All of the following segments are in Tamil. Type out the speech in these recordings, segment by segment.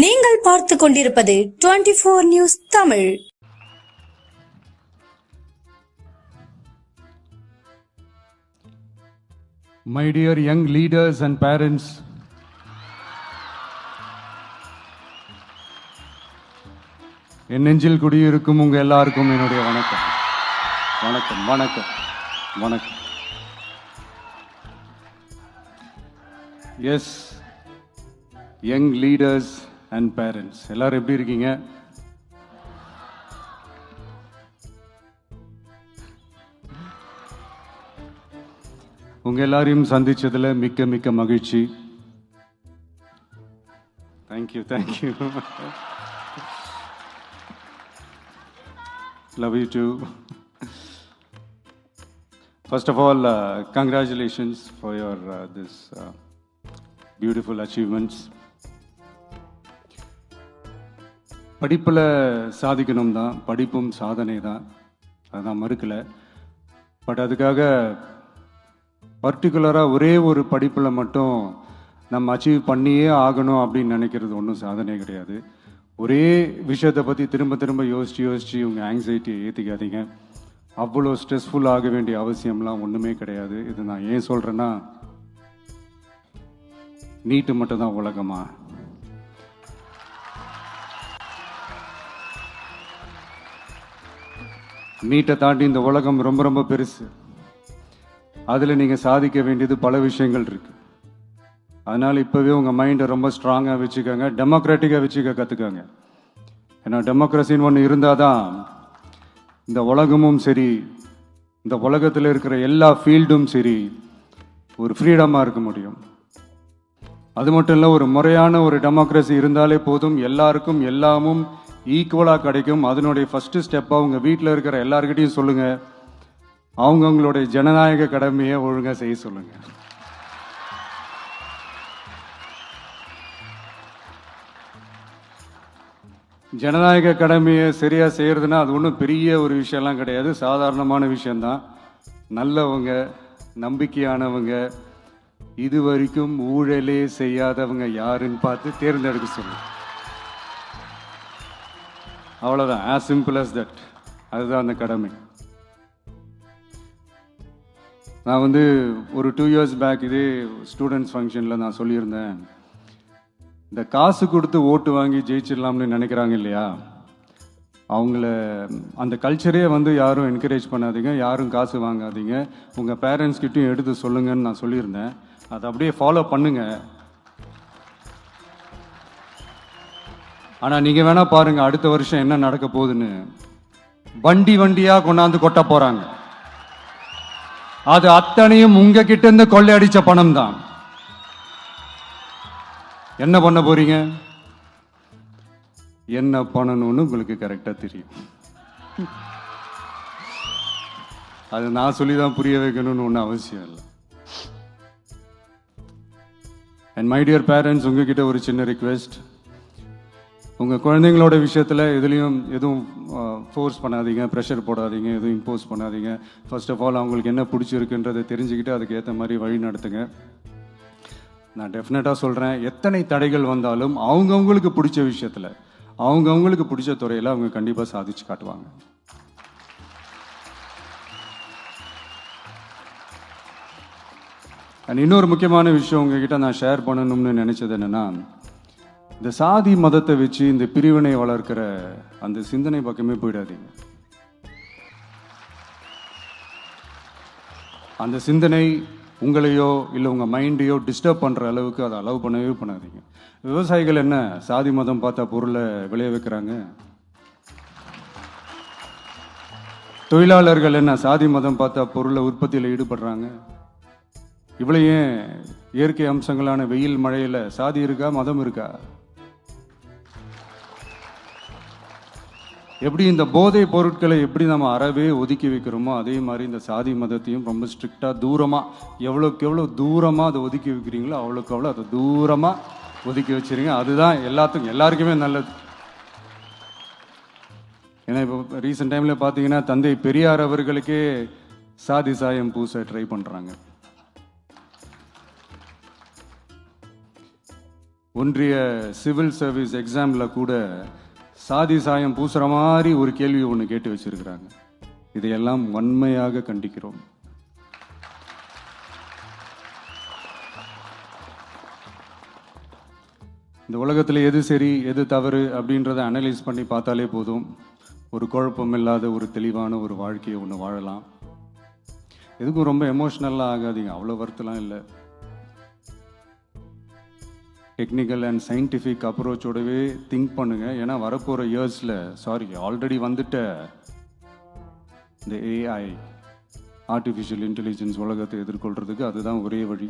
நீங்கள் பார்த்து கொண்டிருப்பது 24 news Tamil. My dear young leaders and parents, என் நெஞ்சில் குடியிருக்கும் உங்க எல்லாருக்கும் என்னுடைய வணக்கம் வணக்கம் வணக்கம் வணக்கம். Yes, young leaders and parents எல்லாரும் எப்படி இருக்கீங்க? உங்க எல்லாரையும் சந்திச்சதுல மிக்க மிக்க மகிழ்ச்சி. Thank you thank you. Love you too. First of all, congratulations for your this beautiful achievements. படிப்பில் சாதிக்கணும் தான், படிப்பும் சாதனை தான், அதான் மறுக்கலை. பட் அதுக்காக பர்டிகுலராக ஒரே ஒரு படிப்பில் மட்டும் நம்ம அச்சீவ் பண்ணியே ஆகணும் அப்படின்னு நினைக்கிறது ஒன்றும் சாதனை கிடையாது. ஒரே விஷயத்தை பற்றி திரும்ப திரும்ப யோசித்து உங்கள் ஆங்ஸைட்டியை ஏற்றிக்காதீங்க. அவ்வளோ ஸ்ட்ரெஸ்ஃபுல் ஆக வேண்டிய அவசியம்லாம் ஒன்றுமே கிடையாது. இது நான் ஏன் சொல்கிறேன்னா, நீட்டு மட்டும் தான் உலகமா? நீட்டை தாண்டி இந்த உலகம் ரொம்ப ரொம்ப பெருசு. அதில் நீங்கள் சாதிக்க வேண்டியது பல விஷயங்கள் இருக்குது. அதனால் இப்போவே உங்கள் மைண்டை ரொம்ப ஸ்ட்ராங்காக வச்சுக்கோங்க, டெமோக்ராட்டிக்காக வச்சுக்க கற்றுக்கோங்க. ஏன்னா டெமோக்ரஸின்னு ஒன்று இருந்தால் தான் இந்த உலகமும் சரி, இந்த உலகத்தில் இருக்கிற எல்லா ஃபீல்டும் சரி, ஒரு ஃப்ரீடமாக இருக்க முடியும். அது மட்டும் இல்லை, ஒரு முறையான ஒரு டெமோக்ரஸி இருந்தாலே போதும், எல்லாருக்கும் எல்லாமும் ஈக்குவலாக கிடைக்கும். அதனுடைய ஃபஸ்ட்டு ஸ்டெப்பாக உங்கள் வீட்டில் இருக்கிற எல்லாருக்கிட்டையும் சொல்லுங்கள், அவங்கவுங்களுடைய ஜனநாயக கடமையை ஒழுங்காக செய்ய சொல்லுங்கள். ஜனநாயக கடமையை சரியாக செய்கிறதுனா அது ஒன்றும் பெரிய ஒரு விஷயம்லாம் கிடையாது, சாதாரணமான விஷயந்தான். நல்லவங்க, நம்பிக்கையானவங்க, இது வரைக்கும் ஊழலே செய்யாதவங்க யாருன்னு பார்த்து தேர்ந்தெடுக்க சொல்லுங்கள். அவ்வளோதான், as simple as that. அதுதான் அந்த கடமை. நான் ஒரு 2 years பேக் இதே ஸ்டூடெண்ட்ஸ் ஃபங்க்ஷனில் நான் சொல்லியிருந்தேன், இந்த காசு கொடுத்து ஓட்டு வாங்கி ஜெயிச்சிடலாம்னு நினைக்கிறாங்க இல்லையா, அவங்கள அந்த கல்ச்சரே யாரும் என்கரேஜ் பண்ணாதீங்க, யாரும் காசு வாங்காதீங்க, உங்கள் பேரண்ட்ஸ்கிட்டையும் எடுத்து சொல்லுங்கன்னு நான் சொல்லியிருந்தேன். அதை அப்படியே ஃபாலோ பண்ணுங்க. ஆனால் நீங்கள் வேணா பாருங்க, அடுத்த வருஷம் என்ன நடக்க போகுதுன்னு. வண்டி வண்டியாக கொண்டாந்து கொட்ட போறாங்க. அது அத்தனையும் உங்ககிட்ட இருந்து கொள்ளையடிச்ச பணம் தான். என்ன பண்ண போறீங்க? என்ன பண்ணணும்னு உங்களுக்கு கரெக்டா தெரியும். அது நான் சொல்லிதான் புரிய வைக்கணும்னு ஒன்றும் அவசியம் இல்லை. அண்ட் மை டியர் பேரண்ட்ஸ், உங்ககிட்ட ஒரு சின்ன ரிக்வெஸ்ட். உங்கள் குழந்தைங்களோட விஷயத்தில் எதுவும் ஃபோர்ஸ் பண்ணாதீங்க, ப்ரெஷர் போடாதீங்க, எதுவும் இம்போஸ் பண்ணாதீங்க. ஃபர்ஸ்ட் ஆஃப் ஆல் அவங்களுக்கு என்ன பிடிச்சிருக்குன்றதை தெரிஞ்சுக்கிட்டு அதுக்கு ஏற்ற மாதிரி வழி நடத்துங்க. நான் டெஃபினட்டாக சொல்கிறேன், எத்தனை தடைகள் வந்தாலும் அவங்கவுங்களுக்கு பிடிச்ச விஷயத்தில், அவங்கவுங்களுக்கு பிடிச்ச துறையில் அவங்க கண்டிப்பாக சாதிச்சு காட்டுவாங்க. அண்ட் இன்னொரு முக்கியமான விஷயம் உங்ககிட்ட நான் ஷேர் பண்ணணும்னு நினச்சது என்னென்னா, இந்த சாதி மதத்தை வச்சு இந்த பிரிவினை வளர்க்கிற அந்த சிந்தனை பக்கமே போயிடாதீங்க. அந்த சிந்தனை உங்களையோ இல்லை உங்கள் மைண்டையோ டிஸ்டர்ப் பண்ணுற அளவுக்கு அதை அலோவ் பண்ணவே பண்ணாதீங்க. விவசாயிகள் என்ன சாதி மதம் பார்த்தா பொருளை விளைய வைக்கிறாங்க? தொழிலாளர்கள் என்ன சாதி மதம் பார்த்தா பொருளை உற்பத்தியில் ஈடுபடுறாங்க? இவ்வளோ ஏன் இயற்கை அம்சங்களான வெயில் மழையில் சாதி இருக்கா, மதம் இருக்கா? எப்படி இந்த போதை பொருட்களை எப்படி நம்ம அறவே ஒதுக்கி வைக்கிறோமோ, அதே மாதிரி இந்த சாதி மதத்தையும் ரொம்ப ஸ்ட்ரிக்டாக தூரமாக, எவ்வளோக்கு எவ்வளோ தூரமாக அதை ஒதுக்கி வைக்கிறீங்களோ அவ்வளோக்கு அவ்வளோ அதை தூரமாக ஒதுக்கி வச்சுருங்க. அதுதான் எல்லாருக்குமே நல்லது. ஏன்னா இப்போ ரீசெண்ட் டைமில் பார்த்தீங்கன்னா, தந்தை பெரியார் அவர்களுக்கே சாதி சாயம் பூச ட்ரை பண்ணுறாங்க. ஒன்றிய சிவில் சர்வீஸ் எக்ஸாமில் கூட சாதி சாயம் பூசுகிற மாதிரி ஒரு கேள்வி ஒன்று கேட்டு வச்சிருக்கிறாங்க. இதையெல்லாம் வன்மையாக கண்டிக்கிறோம். இந்த உலகத்தில் எது சரி எது தவறு அப்படின்றத அனலைஸ் பண்ணி பார்த்தாலே போதும். ஒரு குழப்பம் இல்லாத ஒரு தெளிவான ஒரு வாழ்க்கையை ஒன்று வாழலாம். எதுக்கும் ரொம்ப எமோஷ்னலாக ஆகாதீங்க, அவ்வளோ வருத்தலாம் இல்லை. டெக்னிக்கல் அண்ட் சயின்டிஃபிக் அப்ரோச்சோடவே திங்க் பண்ணுங்க. ஏன்னா வரப்போகிற இயர்ஸில் ஆல்ரெடி வந்துட்ட இந்த ஏஐ ஆர்டிஃபிஷியல் இன்டெலிஜென்ஸ் உலகத்தை எதிர்கொள்றதுக்கு அதுதான் ஒரே வழி.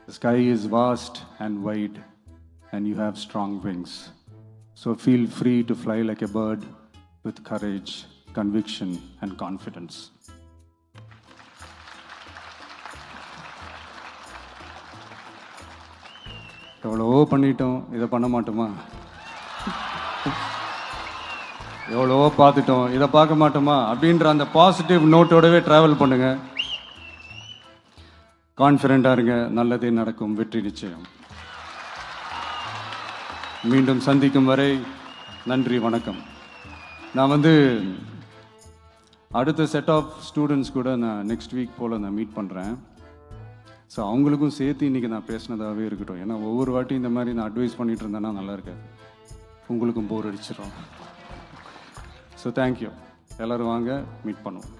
The sky is vast and wide and you have strong wings. So feel free to fly like a bird with courage, conviction and confidence. எவ்வளவோ பண்ணிட்டோம், இதை பண்ண மாட்டோமா? எவ்வளவோ பார்த்துட்டோம், இதை பார்க்க மாட்டோமா அப்படின்ற அந்த பாசிட்டிவ் நோட்டோடவே ட்ராவல் பண்ணுங்க. கான்ஃபிடென்ட்டாக இருங்க, நல்லதே நடக்கும், வெற்றி நிச்சயம். மீண்டும் சந்திக்கும் வரை நன்றி, வணக்கம். நான் அடுத்த செட் ஆஃப் ஸ்டூடெண்ட்ஸ் கூட நான் நெக்ஸ்ட் வீக் போல் நான் மீட் பண்ணுறேன். ஸோ அவங்களுக்கும் சேர்த்து இன்றைக்கி நான் பேசினதாகவே இருக்கட்டும். ஏன்னா ஒவ்வொரு வாட்டி இந்த மாதிரி நான் அட்வைஸ் பண்ணிகிட்டு இருந்தேன்னா நல்லா இருக்காது, உங்களுக்கும் போர் அடிச்சிடும். So thank you. எல்லோரும் வாங்க, மீட் பண்ணுவோம்.